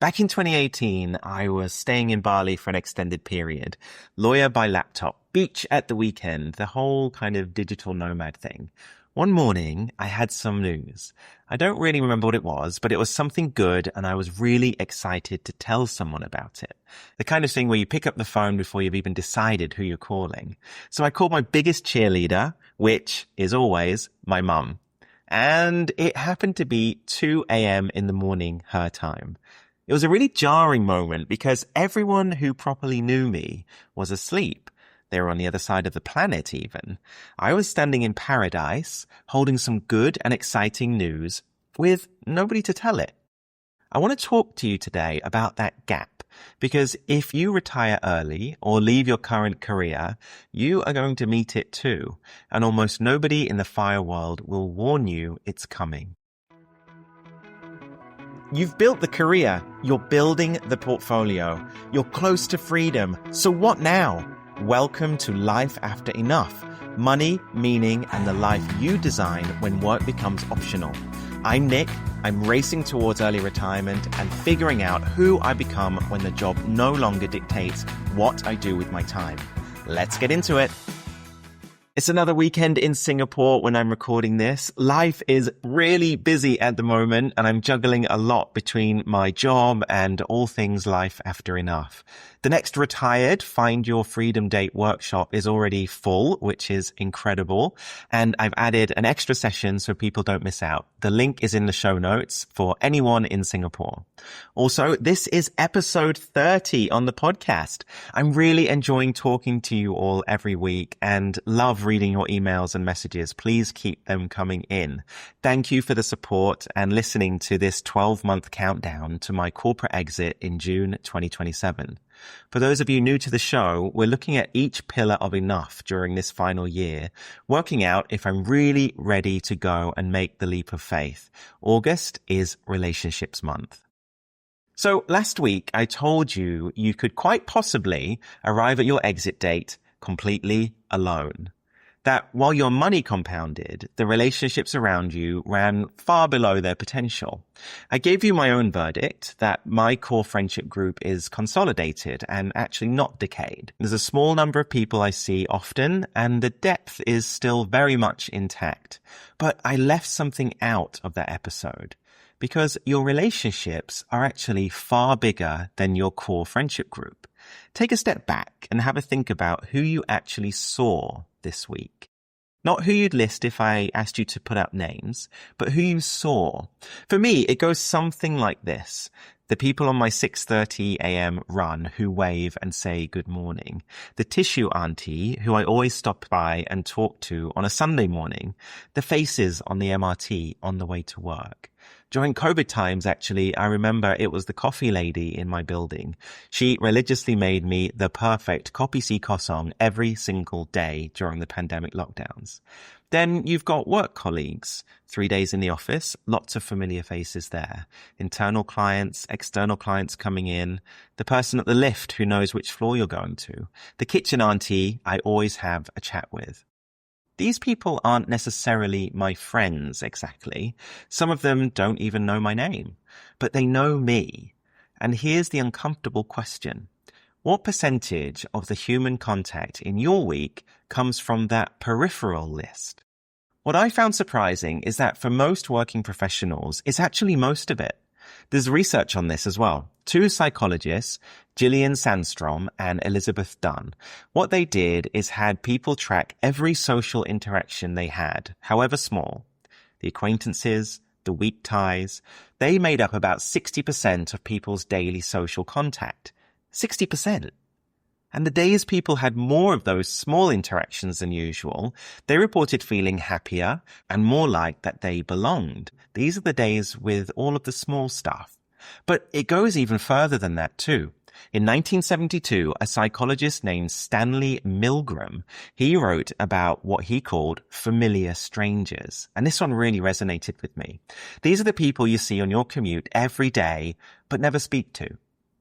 Back in 2018, I was staying in Bali for an extended period. Lawyer by laptop, beach at the weekend, the whole kind of digital nomad thing. One morning, I had some news. I don't really remember what it was, but it was something good and I was really excited to tell someone about it. The kind of thing where you pick up the phone before you've even decided who you're calling. So I called my biggest cheerleader, which is always my mum. And it happened to be 2 a.m. in the morning, her time. It was a really jarring moment because everyone who properly knew me was asleep. They were on the other side of the planet even. I was standing in paradise, holding some good and exciting news with nobody to tell it. I want to talk to you today about that gap because if you retire early or leave your current career, you are going to meet it too. And almost nobody in the FIRE world will warn you it's coming. You've built the career, you're building the portfolio, you're close to freedom. So what now? Welcome to Life After Enough. Money, meaning, and the life you design when work becomes optional. I'm Nick. I'm racing towards early retirement and figuring out who I become when the job no longer dictates what I do with my time. Let's get into it. It's another weekend in Singapore when I'm recording this. Life is really busy at the moment and I'm juggling a lot between my job and all things life after enough. The next Retired Find Your Freedom Date workshop is already full, which is incredible. And I've added an extra session so people don't miss out. The link is in the show notes for anyone in Singapore. Also, this is episode 30 on the podcast. I'm really enjoying talking to you all every week and love reading your emails and messages. Please keep them coming in. Thank you for the support and listening to this 12-month countdown to my corporate exit in June 2027. For those of you new to the show, we're looking at each pillar of enough during this final year, working out if I'm really ready to go and make the leap of faith. August is Relationships Month. So last week, I told you you could quite possibly arrive at your exit date completely alone. That while your money compounded, the relationships around you ran far below their potential. I gave you my own verdict that my core friendship group is consolidated and actually not decayed. There's a small number of people I see often and the depth is still very much intact. But I left something out of that episode because your relationships are actually far bigger than your core friendship group. Take a step back and have a think about who you actually saw this week. Not who you'd list if I asked you to put out names, but who you saw. For me, it goes something like this. The people on my 6:30 a.m. run who wave and say good morning. The tissue auntie who I always stop by and talk to on a Sunday morning. The faces on the MRT on the way to work. During COVID times, actually, I remember it was the coffee lady in my building. She religiously made me the perfect kopi si kosong every single day during the pandemic lockdowns. Then you've got work colleagues, 3 days in the office, lots of familiar faces there. Internal clients, external clients coming in, the person at the lift who knows which floor you're going to, the kitchen auntie I always have a chat with. These people aren't necessarily my friends exactly. Some of them don't even know my name, but they know me. And here's the uncomfortable question. What percentage of the human contact in your week comes from that peripheral list? What I found surprising is that for most working professionals, it's actually most of it. There's research on this as well. 2 psychologists, Gillian Sandstrom and Elizabeth Dunn. What they did is had people track every social interaction they had, however small. The acquaintances, the weak ties, they made up about 60% of people's daily social contact. 60%. And the days people had more of those small interactions than usual, they reported feeling happier and more like that they belonged. These are the days with all of the small stuff. But it goes even further than that too. In 1972, a psychologist named Stanley Milgram, he wrote about what he called familiar strangers. And this one really resonated with me. These are the people you see on your commute every day, but never speak to.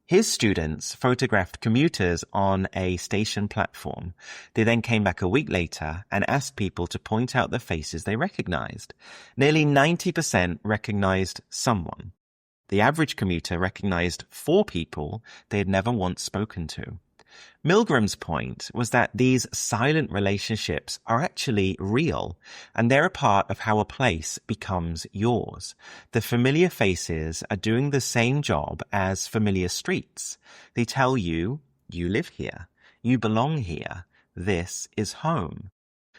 His students photographed commuters on a station platform. They then came back a week later and asked people to point out the faces they recognized. Nearly 90% recognized someone. The average commuter recognized 4 people they had never once spoken to. Milgram's point was that these silent relationships are actually real, and they're a part of how a place becomes yours. The familiar faces are doing the same job as familiar streets. They tell you, you live here, you belong here, this is home.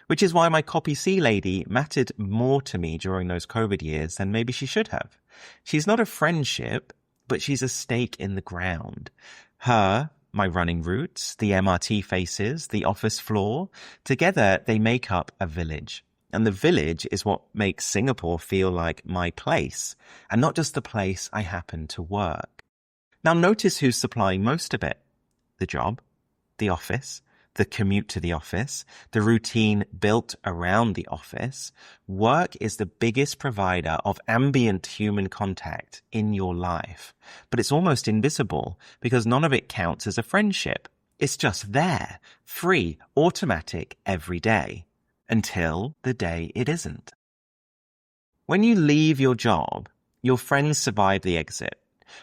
Which is why my copy C lady mattered more to me during those COVID years than maybe she should have. She's not a friendship, but she's a stake in the ground. Her, my running routes, the MRT faces, the office floor, together they make up a village. And the village is what makes Singapore feel like my place, and not just the place I happen to work. Now notice who's supplying most of it. The job, the office, the commute to the office, the routine built around the office. Work is the biggest provider of ambient human contact in your life. But it's almost invisible because none of it counts as a friendship. It's just there, free, automatic every day, until the day it isn't. When you leave your job, your friends survive the exit,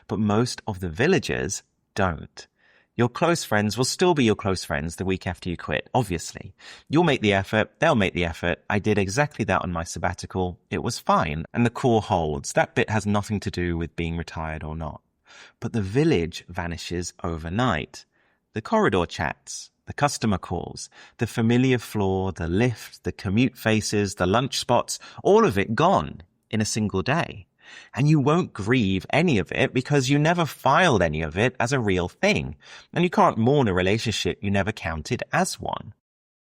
but most of the villagers don't. Your close friends will still be your close friends the week after you quit, obviously. You'll make the effort, they'll make the effort. I did exactly that on my sabbatical. It was fine, and the core holds. That bit has nothing to do with being retired or not. But the village vanishes overnight. The corridor chats, the customer calls, the familiar floor, the lift, the commute faces, the lunch spots, all of it gone in a single day. And you won't grieve any of it because you never filed any of it as a real thing. And you can't mourn a relationship you never counted as one.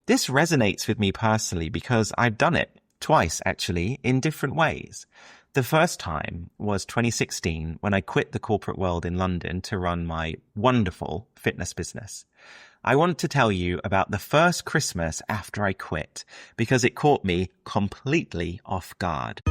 This resonates with me personally because I've done it twice, actually, in different ways. The first time was 2016 when I quit the corporate world in London to run my wonderful fitness business. I want to tell you about the first Christmas after I quit because it caught me completely off guard.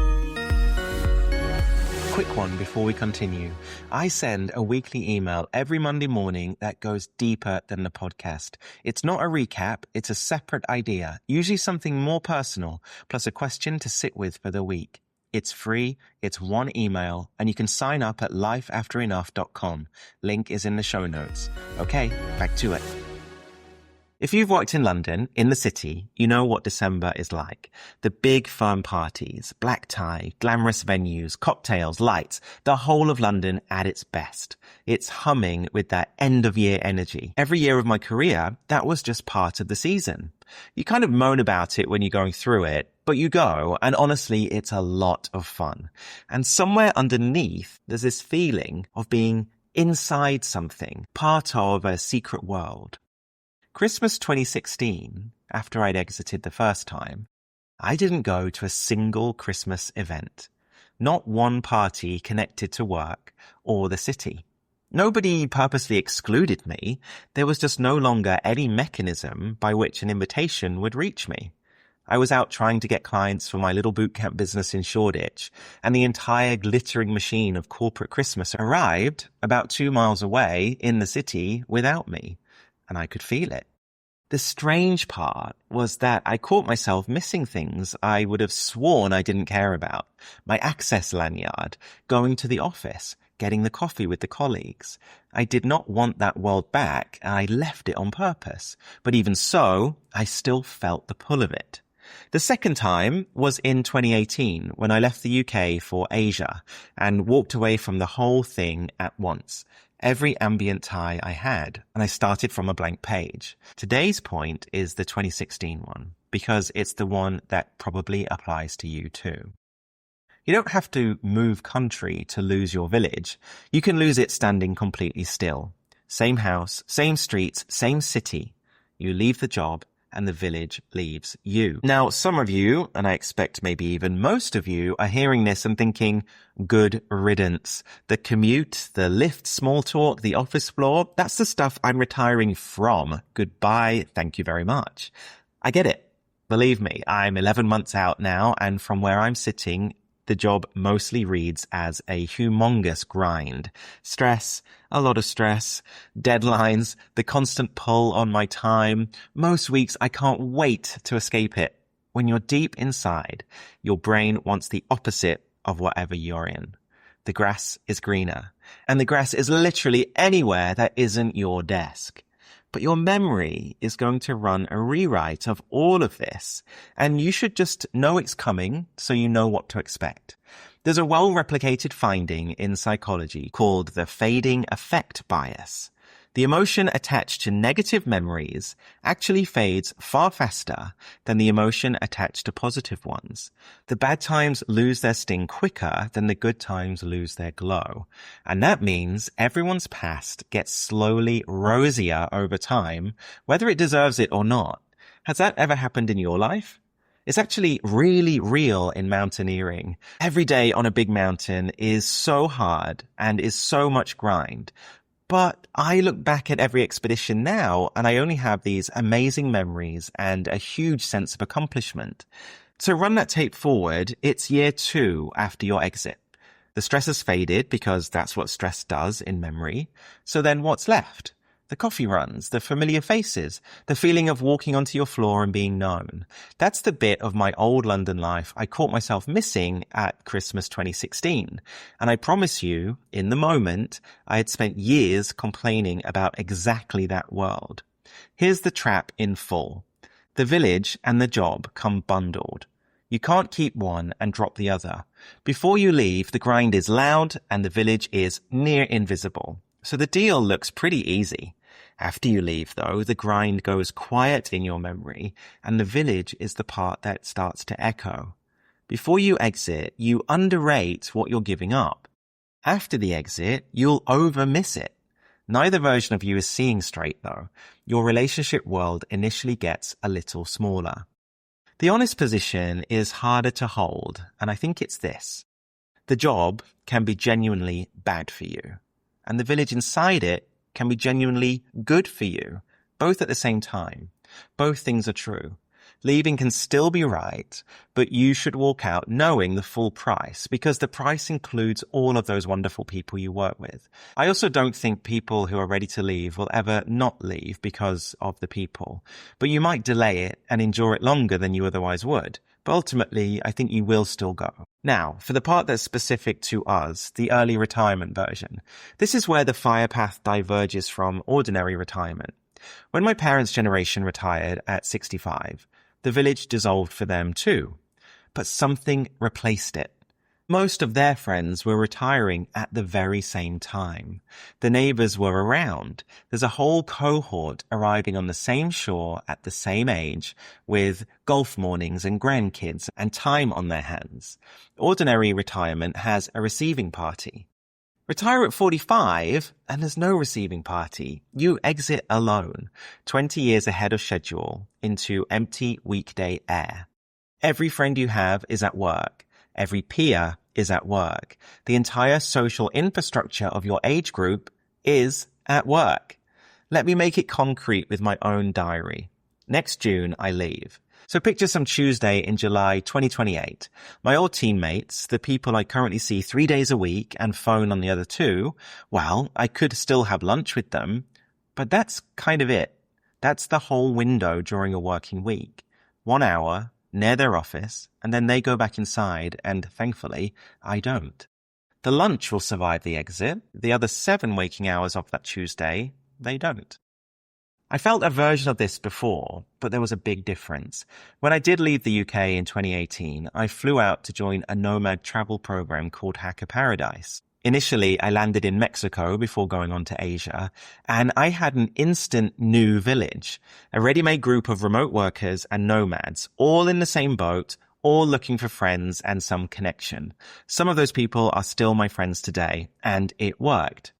Quick one before we continue. I send a weekly email every Monday morning that goes deeper than the podcast. It's not a recap, it's a separate idea, usually something more personal, plus a question to sit with for the week. It's free, it's one email, and you can sign up at lifeafterenough.com. Link is in the show notes. Okay, back to it. If you've worked in London, in the city, you know what December is like. The big firm parties, black tie, glamorous venues, cocktails, lights, the whole of London at its best. It's humming with that end-of-year energy. Every year of my career, that was just part of the season. You kind of moan about it when you're going through it, but you go, and honestly, it's a lot of fun. And somewhere underneath, there's this feeling of being inside something, part of a secret world. Christmas 2016, after I'd exited the first time, I didn't go to a single Christmas event. Not one party connected to work or the city. Nobody purposely excluded me. There was just no longer any mechanism by which an invitation would reach me. I was out trying to get clients for my little bootcamp business in Shoreditch, and the entire glittering machine of corporate Christmas arrived about 2 miles away in the city without me. And I could feel it. The strange part was that I caught myself missing things I would have sworn I didn't care about. My access lanyard, going to the office, getting the coffee with the colleagues. I did not want that world back, and I left it on purpose. But even so, I still felt the pull of it. The second time was in 2018 when I left the UK for Asia and walked away from the whole thing at once. Every ambient tie I had, and I started from a blank page. Today's point is the 2016 one, because it's the one that probably applies to you too. You don't have to move country to lose your village. You can lose it standing completely still. Same house, same streets, same city. You leave the job, and the village leaves you. Now, some of you, and I expect maybe even most of you, are hearing this and thinking, good riddance. The commute, the lift, small talk, the office floor, that's the stuff I'm retiring from. Goodbye, thank you very much. I get it. Believe me, I'm 11 months out now, and from where I'm sitting, the job mostly reads as a humongous grind. Stress, a lot of stress, deadlines, the constant pull on my time. Most weeks I can't wait to escape it. When you're deep inside, your brain wants the opposite of whatever you're in. the grass is greener. And the grass is literally anywhere that isn't your desk. But your memory is going to run a rewrite of all of this, and you should just know it's coming so you know what to expect. There's a well-replicated finding in psychology called the fading effect bias. The emotion attached to negative memories actually fades far faster than the emotion attached to positive ones. The bad times lose their sting quicker than the good times lose their glow. And that means everyone's past gets slowly rosier over time, whether it deserves it or not. Has that ever happened in your life? It's actually really real in mountaineering. Every day on a big mountain is so hard and is so much grind. But I look back at every expedition now and I only have these amazing memories and a huge sense of accomplishment. So run that tape forward, it's year 2 after your exit. The stress has faded because that's what stress does in memory. So then what's left? The coffee runs, the familiar faces, the feeling of walking onto your floor and being known. That's the bit of my old London life I caught myself missing at Christmas 2016. And I promise you, in the moment, I had spent years complaining about exactly that world. Here's the trap in full. The village and the job come bundled. You can't keep one and drop the other. Before you leave, the grind is loud and the village is near invisible. So the deal looks pretty easy. After you leave, though, the grind goes quiet in your memory, and the village is the part that starts to echo. Before you exit, you underrate what you're giving up. After the exit, you'll over-miss it. Neither version of you is seeing straight, though. Your relationship world initially gets a little smaller. The honest position is harder to hold, and I think it's this. The job can be genuinely bad for you, and the village inside it can be genuinely good for you, both at the same time. Both things are true. Leaving can still be right, but you should walk out knowing the full price, because the price includes all of those wonderful people you work with. I also don't think people who are ready to leave will ever not leave because of the people, but you might delay it and endure it longer than you otherwise would. But ultimately, I think you will still go. Now, for the part that's specific to us, the early retirement version. This is where the fire path diverges from ordinary retirement. When my parents' generation retired at 65, the village dissolved for them too. But something replaced it. Most of their friends were retiring at the very same time. The neighbors were around. There's a whole cohort arriving on the same shore at the same age, with golf mornings and grandkids and time on their hands. Ordinary retirement has a receiving party. Retire at 45 and there's no receiving party. You exit alone, 20 years ahead of schedule, into empty weekday air. Every friend you have is at work. Every peer is at work. The entire social infrastructure of your age group is at work. Let me make it concrete with my own diary. Next June, I leave. So picture some Tuesday in July 2028. My old teammates, the people I currently see 3 days a week and phone on the other 2, well, I could still have lunch with them, but that's kind of it. That's the whole window during a working week. 1 hour, near their office, and then they go back inside, and thankfully, I don't. The lunch will survive the exit. The other 7 waking hours of that Tuesday, they don't. I felt a version of this before, but there was a big difference. When I did leave the UK in 2018, I flew out to join a nomad travel program called Hacker Paradise. Initially, I landed in Mexico before going on to Asia, and I had an instant new village, a ready-made group of remote workers and nomads, all in the same boat, all looking for friends and some connection. Some of those people are still my friends today, and it worked.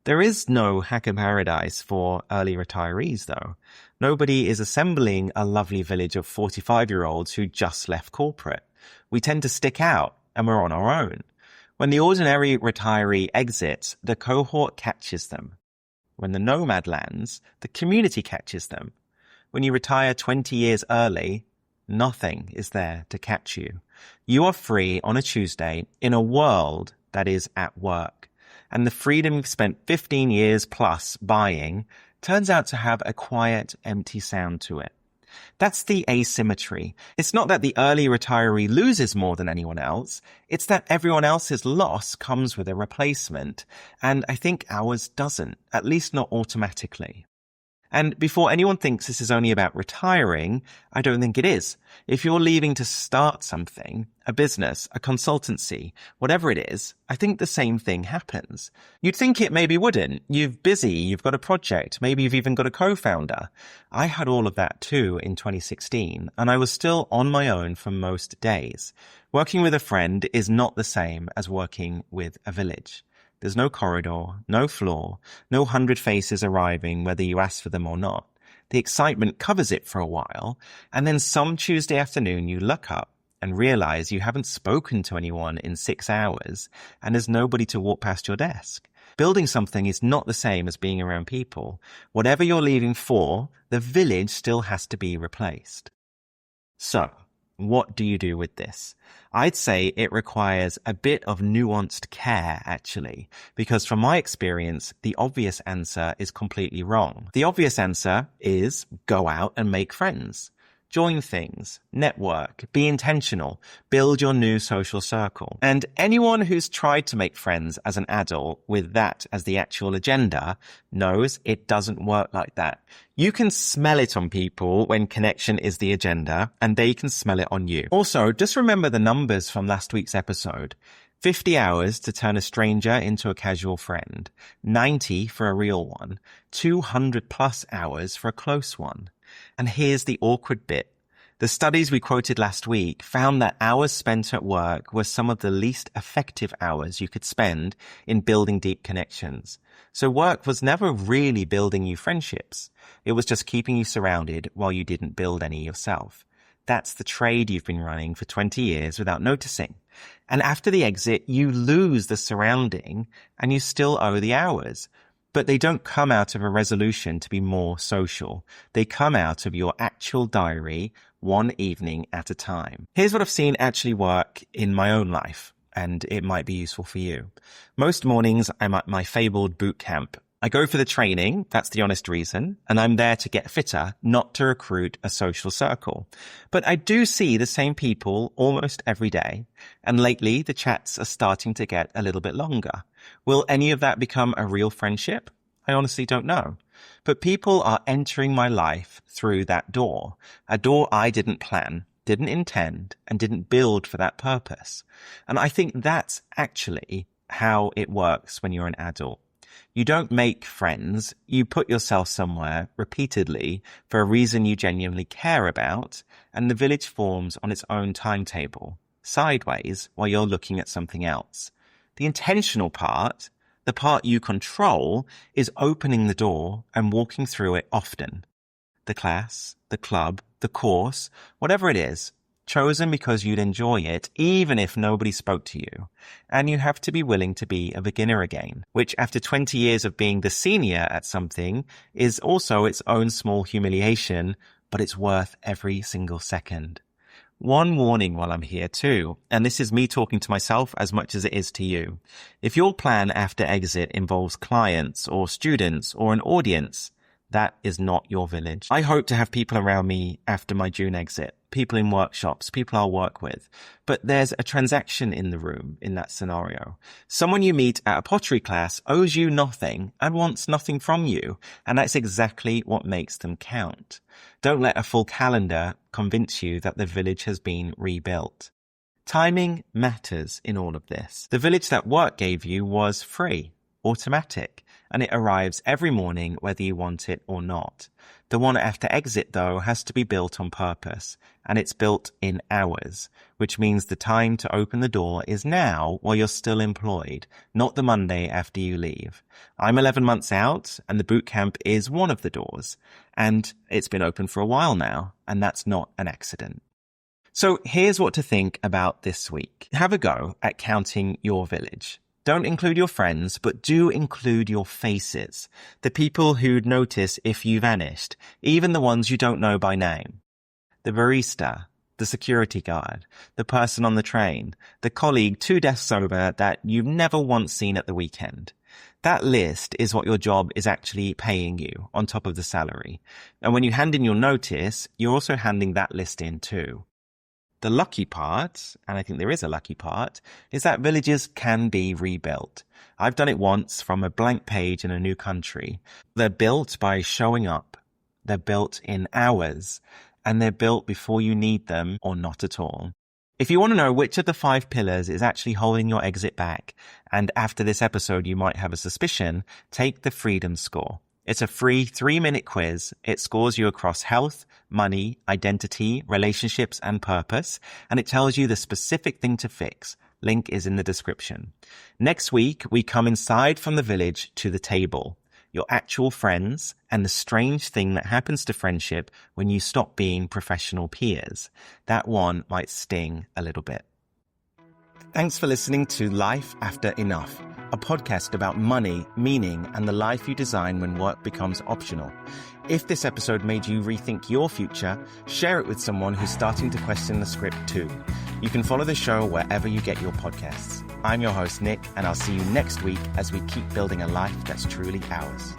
There is no Hacker Paradise for early retirees, though. Nobody is assembling a lovely village of 45-year-olds who just left corporate. We tend to stick out, and we're on our own. When the ordinary retiree exits, the cohort catches them. When the nomad lands, the community catches them. When you retire 20 years early, nothing is there to catch you. You are free on a Tuesday in a world that is at work. And the freedom you've spent 15 years plus buying turns out to have a quiet, empty sound to it. That's the asymmetry. It's not that the early retiree loses more than anyone else. It's that everyone else's loss comes with a replacement. And I think ours doesn't, at least not automatically. And before anyone thinks this is only about retiring, I don't think it is. If you're leaving to start something, a business, a consultancy, whatever it is, I think the same thing happens. You'd think it maybe wouldn't. You're busy, you've got a project, maybe you've even got a co-founder. I had all of that too in 2016, and I was still on my own for most days. Working with a friend is not the same as working with a village. There's no corridor, no floor, no 100 faces arriving whether you ask for them or not. The excitement covers it for a while, and then some Tuesday afternoon you look up and realize you haven't spoken to anyone in 6 hours and there's nobody to walk past your desk. Building something is not the same as being around people. Whatever you're leaving for, the village still has to be replaced. So, what do you do with this? I'd say it requires a bit of nuanced care, actually, because from my experience, the obvious answer is completely wrong. The obvious answer is go out and make friends. Join things, network, be intentional, build your new social circle. And anyone who's tried to make friends as an adult with that as the actual agenda knows it doesn't work like that. You can smell it on people when connection is the agenda, and they can smell it on you. Also, just remember the numbers from last week's episode. 50 hours to turn a stranger into a casual friend, 90 for a real one, 200 plus hours for a close one. And here's the awkward bit. The studies we quoted last week found that hours spent at work were some of the least effective hours you could spend in building deep connections. So work was never really building you friendships. It was just keeping you surrounded while you didn't build any yourself. That's the trade you've been running for 20 years without noticing. And after the exit, you lose the surrounding and you still owe the hours. But they don't come out of a resolution to be more social. They come out of your actual diary, one evening at a time. Here's what I've seen actually work in my own life, and it might be useful for you. Most mornings, I'm at my fabled boot camp. I go for the training, that's the honest reason, and I'm there to get fitter, not to recruit a social circle. But I do see the same people almost every day, and lately the chats are starting to get a little bit longer. Will any of that become a real friendship? I honestly don't know. But people are entering my life through that door, a door I didn't plan, didn't intend, and didn't build for that purpose. And I think that's actually how it works when you're an adult. You don't make friends, you put yourself somewhere repeatedly for a reason you genuinely care about, and the village forms on its own timetable, sideways while you're looking at something else. The intentional part, the part you control, is opening the door and walking through it often. The class, the club, the course, whatever it is, chosen because you'd enjoy it even if nobody spoke to you. And you have to be willing to be a beginner again, which after 20 years of being the senior at something is also its own small humiliation, but it's worth every single second. One warning while I'm here too, and this is me talking to myself as much as it is to you. If your plan after exit involves clients or students or an audience, that is not your village. I hope to have people around me after my June exit, people in workshops, people I'll work with. But there's a transaction in the room in that scenario. Someone you meet at a pottery class owes you nothing and wants nothing from you. And that's exactly what makes them count. Don't let a full calendar convince you that the village has been rebuilt. Timing matters in all of this. The village that work gave you was free, automatic, and it arrives every morning whether you want it or not. The one after exit, though, has to be built on purpose, and it's built in hours, which means the time to open the door is now while you're still employed, not the Monday after you leave. I'm 11 months out, and the boot camp is one of the doors, and it's been open for a while now, and that's not an accident. So here's what to think about this week. Have a go at counting your village. Don't include your friends, but do include your faces. The people who'd notice if you vanished, even the ones you don't know by name. The barista, the security guard, the person on the train, the colleague 2 desks over that you've never once seen at the weekend. That list is what your job is actually paying you on top of the salary. And when you hand in your notice, you're also handing that list in too. The lucky part, and I think there is a lucky part, is that villages can be rebuilt. I've done it once from a blank page in a new country. They're built by showing up. They're built in hours, and they're built before you need them or not at all. If you want to know which of the 5 pillars is actually holding your exit back, and after this episode you might have a suspicion, take the Freedom Score. It's a free 3-minute quiz. It scores you across health, money, identity, relationships, and purpose, and it tells you the specific thing to fix. Link is in the description. Next week, we come inside from the village to the table, your actual friends, and the strange thing that happens to friendship when you stop being professional peers. That one might sting a little bit. Thanks for listening to Life After Enough, a podcast about money, meaning, and the life you design when work becomes optional. If this episode made you rethink your future, share it with someone who's starting to question the script too. You can follow the show wherever you get your podcasts. I'm your host, Nick, and I'll see you next week as we keep building a life that's truly ours.